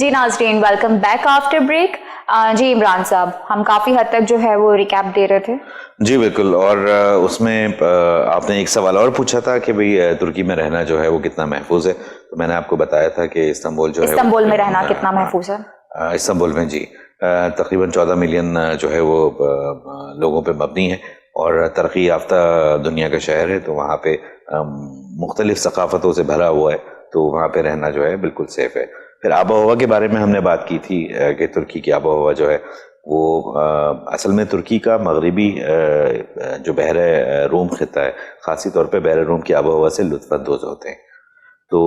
جی ناظرین welcome back after break. جی عمران صاحب ہم کافی حد تک جو ہے وہ ریکیپ دے رہے تھے. جی بالکل. اور اس میں آپ نے ایک سوال اور پوچھا تھا کہ بھئی ترکی میں رہنا جو ہے وہ کتنا محفوظ ہے. تو میں نے آپ کو بتایا تھا کہ استنبول جو ہے استنبول میں رہنا کتنا محفوظ ہے. استنبول میں جی تقریباً 14 ملین جو ہے وہ لوگوں پہ مبنی ہے اور ترقی یافتہ دنیا کا شہر ہے. تو وہاں پہ مختلف ثقافتوں سے بھرا ہوا ہے, تو وہاں پہ رہنا جو ہے بالکل سیف ہے. پھر آب و ہوا کے بارے میں ہم نے بات کی تھی کہ ترکی کی آب و ہوا جو ہے وہ اصل میں ترکی کا مغربی جو بحر روم خطہ ہے, خاصی طور پہ بحر روم کی آب و ہوا سے لطف اندوز ہوتے ہیں. تو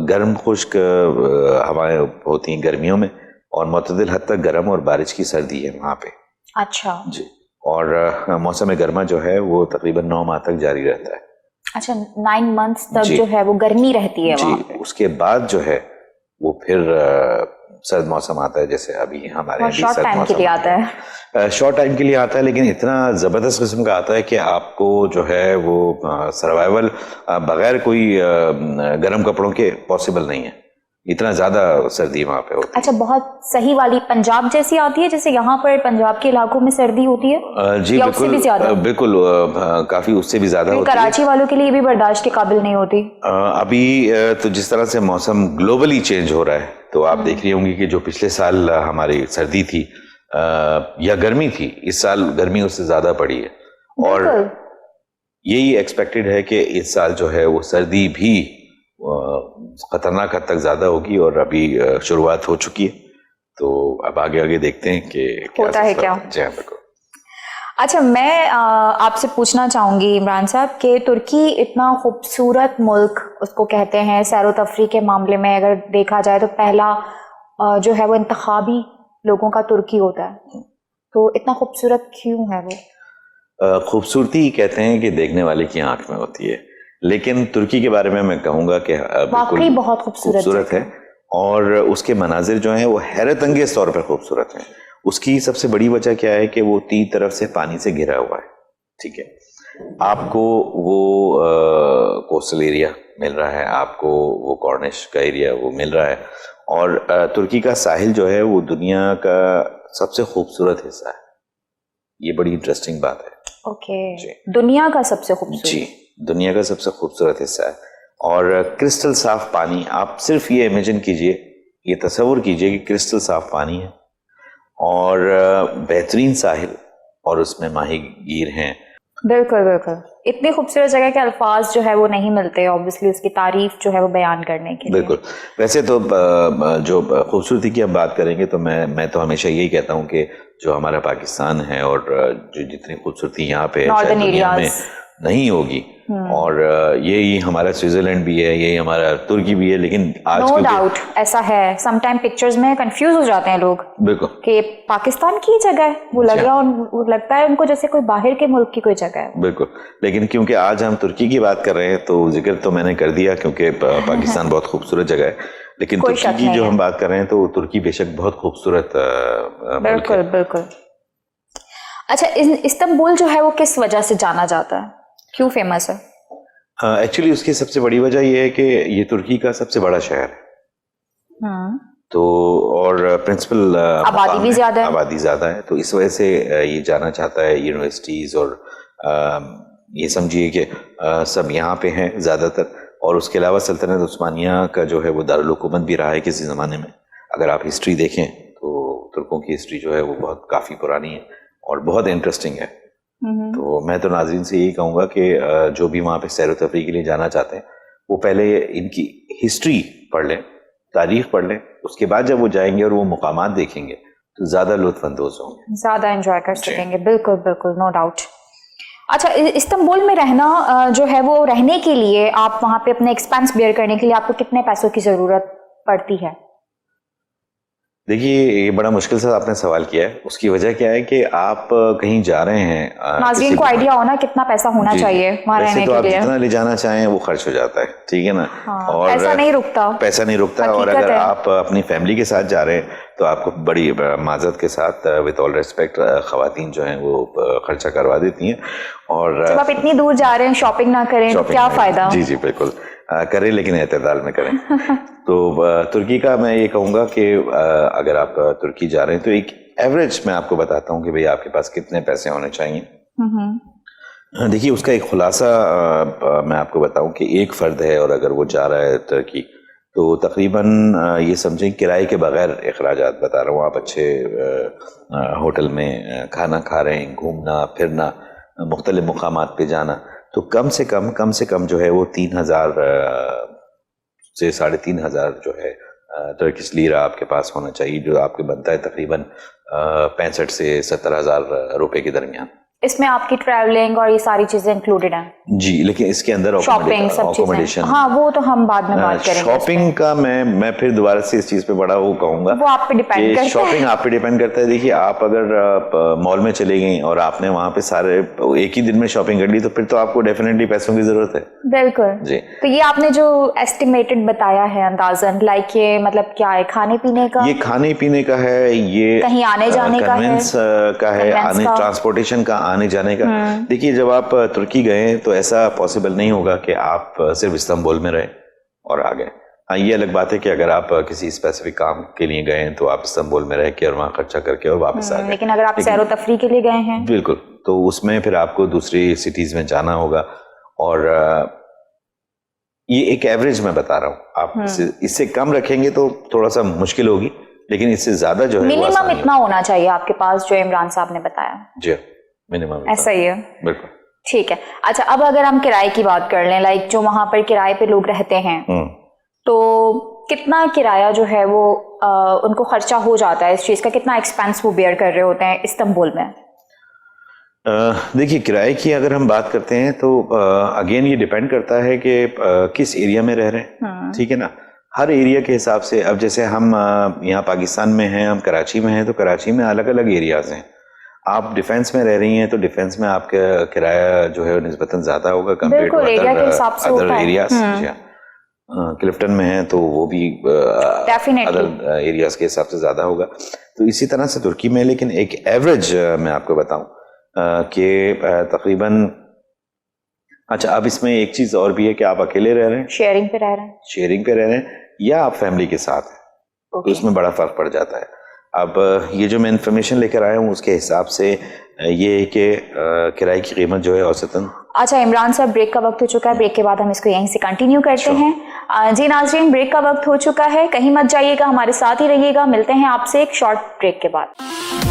گرم خشک ہوائیں ہوتی ہیں گرمیوں میں, اور معتدل حد تک گرم اور بارش کی سردی ہے وہاں پہ. اچھا جی. اور موسم گرما جو ہے وہ تقریباً 9 ماہ تک جاری رہتا ہے. اچھا 9 months تک جی. جو ہے وہ گرمی رہتی ہے وہاں پہ. اس کے بعد جو ہے وہ پھر سرد موسم آتا ہے, جیسے ابھی ہمارے شارٹ ٹائم کے لیے آتا ہے. شارٹ ٹائم کے لیے آتا ہے, لیکن اتنا زبردست قسم کا آتا ہے کہ آپ کو جو ہے وہ سروائیول بغیر کوئی گرم کپڑوں کے پاسبل نہیں ہے. اتنا زیادہ سردی وہاں پہ ہوتی ہے. اچھا بہت صحیح والی پنجاب جیسی آتی ہے جیسے یہاں پر پنجاب کے علاقوں میں سردی ہوتی ہے؟ جی بالکل بالکل, کافی اس سے بھی زیادہ ہوتی ہے. کراچی والوں کے لیے بھی برداشت کے قابل نہیں ہوتی. ابھی تو جس طرح سے موسم گلوبلی چینج ہو رہا ہے, تو آپ دیکھ رہی ہوں گی کہ جو پچھلے سال ہماری سردی تھی یا گرمی تھی, اس سال گرمی اس سے زیادہ پڑی ہے. اور یہی ایکسپیکٹڈ ہے کہ اس سال جو ہے وہ سردی بھی خطرناک حد تک زیادہ ہوگی, اور ابھی شروعات ہو چکی ہے. تو اب آگے دیکھتے ہیں کہ ہوتا ہے کیا. جی بالکل. اچھا میں آپ سے پوچھنا چاہوں گی عمران صاحب کہ ترکی اتنا خوبصورت ملک اس کو کہتے ہیں, سیر و تفریح کے معاملے میں اگر دیکھا جائے تو پہلا جو ہے وہ انتخابی لوگوں کا ترکی ہوتا ہے, تو اتنا خوبصورت کیوں ہے وہ؟ خوبصورتی کہتے ہیں کہ دیکھنے والے کی آنکھ میں ہوتی ہے, لیکن ترکی کے بارے میں کہوں گا کہ واقعی بہت خوبصورت ہے, اور اس کے مناظر جو ہیں وہ حیرت انگیز طور پر خوبصورت ہیں. اس کی سب سے بڑی وجہ کیا ہے کہ وہ 3 طرف سے پانی سے گھرا ہوا ہے. ٹھیک ہے, آپ کو وہ کوسٹل ایریا مل رہا ہے, آپ کو وہ کارنش کا ایریا وہ مل رہا ہے, اور ترکی کا ساحل جو ہے وہ دنیا کا سب سے خوبصورت حصہ ہے. یہ بڑی انٹرسٹنگ بات ہے. دنیا کا سب سے خوبصورت, جی دنیا کا سب سے خوبصورت حصہ ہے. اور کرسٹل صاف پانی, آپ صرف یہ امیجن کیجئے, یہ تصور کیجئے کہ کرسٹل صاف پانی ہے اور بہترین ساحل, اور اس میں ماہی گیر ہیں. بالکل بالکل. اتنی خوبصورت جگہ کے الفاظ جو ہے وہ نہیں ملتے obviously اس کی تعریف جو ہے وہ بیان کرنے کے لیے. بالکل. ویسے تو جو خوبصورتی کی ہم بات کریں گے تو میں تو ہمیشہ یہی کہتا ہوں کہ جو ہمارا پاکستان ہے اور جو جتنی خوبصورتی یہاں پہ شاید دنیا میں نہیں ہوگی, اور یہی ہمارا سوئٹزرلینڈ بھی ہے, یہی ہمارا ترکی بھی ہے, لیکن آج نو ڈاؤٹ ایسا ہے. سم ٹائم پکچرز میں کنفیوز ہو جاتے ہیں لوگ بالکل کہ پاکستان کی جگہ ہے, وہ لگتا ہے ان کو جیسے کوئی باہر کے ملک کی کوئی جگہ ہے. بالکل, لیکن کیونکہ آج ہم ترکی کی بات کر رہے ہیں تو ذکر تو میں نے کر دیا کیونکہ پاکستان بہت خوبصورت جگہ ہے, لیکن ترکی کی جو ہم بات کر رہے ہیں تو ترکی بے شک بہت خوبصورت ملک ہے. بالکل. اچھا استنبول جو ہے وہ کس وجہ سے جانا جاتا ہے, کیوں فیمس ہے؟ ایکچولی اس کی سب سے بڑی وجہ یہ ہے کہ یہ ترکی کا سب سے بڑا شہر ہے, تو اور پرنسپل آبادی بھی زیادہ ہے, آبادی زیادہ ہے, تو اس وجہ سے یہ جانا چاہتا ہے. یونیورسٹیز اور یہ سمجھیے کہ سب یہاں پہ ہیں زیادہ تر. اور اس کے علاوہ سلطنت عثمانیہ کا جو ہے وہ دارالحکومت بھی رہا ہے کسی زمانے میں. اگر آپ ہسٹری دیکھیں تو ترکوں کی ہسٹری جو ہے وہ بہت کافی پرانی ہے اور بہت انٹرسٹنگ ہے. تو میں تو ناظرین سے یہی کہوں گا کہ جو بھی وہاں پہ سیر و تفریح کے لیے جانا چاہتے ہیں وہ پہلے ان کی ہسٹری پڑھ لیں, تاریخ پڑھ لیں, اس کے بعد جب وہ جائیں گے اور وہ مقامات دیکھیں گے تو زیادہ لطف اندوز ہوں گے, زیادہ انجوائے کر سکیں گے. بالکل بالکل, نو ڈاؤٹ. اچھا استنبول میں رہنا جو ہے وہ رہنے کے لیے آپ وہاں پہ اپنے ایکسپینس بیئر کرنے کے لیے آپ کو کتنے پیسوں کی ضرورت پڑتی ہے؟ دیکھیے یہ بڑا مشکل سے آپ نے سوال کیا ہے. اس کی وجہ کیا ہے کہ آپ کہیں جا رہے ہیں, ناظرین کو آئیڈیا ہونا کتنا پیسہ ہونا چاہیے وہاں رہنے کے لیے. آپ جتنا لے جانا چاہیں وہ خرچ ہو جاتا ہے, ٹھیک ہے نا, اور پیسہ نہیں رکتا. اور اگر آپ اپنی فیملی کے ساتھ جا رہے ہیں تو آپ کو بڑی معذرت کے ساتھ وتھ آل ریسپیکٹ خواتین جو ہیں وہ خرچہ کروا دیتی ہیں. اور جب آپ اتنی دور جا رہے ہیں شاپنگ نہ کریں تو کیا فائدہ. جی بالکل. کریں لیکن اعتدال میں کریں. تو ترکی کا میں یہ کہوں گا کہ اگر آپ ترکی جا رہے ہیں تو ایک ایوریج میں آپ کو بتاتا ہوں کہ بھئی آپ کے پاس کتنے پیسے ہونے چاہیے. دیکھیے اس کا ایک خلاصہ میں آپ کو بتاؤں کہ ایک فرد ہے اور اگر وہ جا رہا ہے ترکی تو تقریباً یہ سمجھیں کرائے کے بغیر اخراجات بتا رہا ہوں, آپ اچھے ہوٹل میں کھانا کھا رہے ہیں, گھومنا پھرنا, مختلف مقامات پہ جانا, تو کم سے کم جو ہے وہ 3,000 سے 3,500 جو ہے ترکش لیرہ آپ کے پاس ہونا چاہیے, جو آپ کے بنتا ہے تقریباً 65 سے 70,000 روپے کے درمیان. اس میں آپ کی ٹریولنگ اور یہ ساری چیزیں انکلوڈڈ ہیں جی, لیکن اس کے اندر شاپنگ سب چیزیں, ہاں وہ تو ہم بعد میں بات کریں گے. شاپنگ کا میں پھر دوبارہ سے اس چیز پہ بڑا وہ کہوں گا, وہ آپ پہ ڈیپینڈ کرتا ہے. شاپنگ آپ پہ ڈیپینڈ کرتا ہے. دیکھیے آپ اگر مال میں چلے گئیں اور آپ نے وہاں پہ سارے ایک ہی دن میں شاپنگ کر لی تو پھر تو آپ کو ڈیفینیٹلی پیسوں کی ضرورت ہے. بالکل جی. تو یہ آپ نے جو ایسٹیمیٹڈ بتایا ہے اندازاً, لائک یہ مطلب کیا ہے, کھانے پینے کا, یہ کھانے پینے کا ہے, یہ کہیں آنے جانے کا ہے, کنوینس کا ہے, ٹرانسپورٹیشن کا, آنے جانے کا. دیکھیے جب آپ ترکی گئے تو ایسا پاسبل نہیں ہوگا کہ آپ صرف استنبول میں رہیں اور آ گئے. ہاں یہ الگ بات ہے کہ اگر آپ کسی اسپیسیفک کام کے لیے گئے ہیں تو آپ استنبول میں رہ کے اور وہاں خرچہ کر کے اور واپس آ گئے. لیکن اگر آپ سیر و تفریح کے لیے گئے ہیں, بالکل, تو اس میں پھر آپ کو دوسری سٹیز میں جانا ہوگا. اور یہ ایک ایوریج میں بتا رہا ہوں, آپ اس سے کم رکھیں گے تو تھوڑا سا مشکل ہوگی, لیکن اس سے زیادہ جو ہے منیمم اتنا ہونا چاہیے آپ کے پاس جو عمران صاحب نے بتایا. جی منیمم ایسا ہی ہے. بالکل ٹھیک ہے. اچھا اب اگر ہم کرائے کی بات کر لیں, لائک جو وہاں پر کرائے پہ لوگ رہتے ہیں تو کتنا کرایہ جو ہے وہ ان کو خرچہ ہو جاتا ہے, اس چیز کا کتنا ایکسپینس وہ بیئر کر رہے ہوتے ہیں استنبول میں؟ دیکھیے کرائے کی اگر ہم بات کرتے ہیں تو اگین یہ ڈیپینڈ کرتا ہے کہ کس ایریا میں رہ رہے ہیں. ٹھیک ہے نا, ہر ایریا کے حساب سے. اب جیسے ہم یہاں پاکستان میں ہیں, ہم کراچی میں ہیں, تو کراچی میں الگ الگ ایریاز ہیں. آپ ڈیفینس میں رہ رہی ہیں تو ڈیفینس میں آپ کا کرایہ جو ہے نسبتاً زیادہ ہوگا compare to other areas. Clifton میں ہیں تو وہ بھی ادر ایریاز کے حساب سے زیادہ ہوگا. تو اسی طرح سے ترکی میں, لیکن ایک ایوریج میں آپ کو بتاؤں کہ تقریباً, اچھا اب اس میں ایک چیز اور بھی ہے کہ آپ اکیلے رہ رہے ہیں, شیئرنگ پہ رہ رہے ہیں, یا آپ فیملی کے ساتھ ہیں, تو اس میں بڑا فرق پڑ جاتا ہے. اب یہ جو میں انفارمیشن لے کر آیا ہوں اس کے حساب سے یہ ہے کہ کرائے کی قیمت جو ہے اوسطاً. اچھا عمران صاحب بریک کا وقت ہو چکا ہے, بریک کے بعد ہم اس کو یہیں سے کنٹینیو کرتے ہیں. جی ناظرین, بریک کا وقت ہو چکا ہے, کہیں مت جائیے گا, ہمارے ساتھ ہی رہیے گا. ملتے ہیں آپ سے ایک شارٹ بریک کے بعد.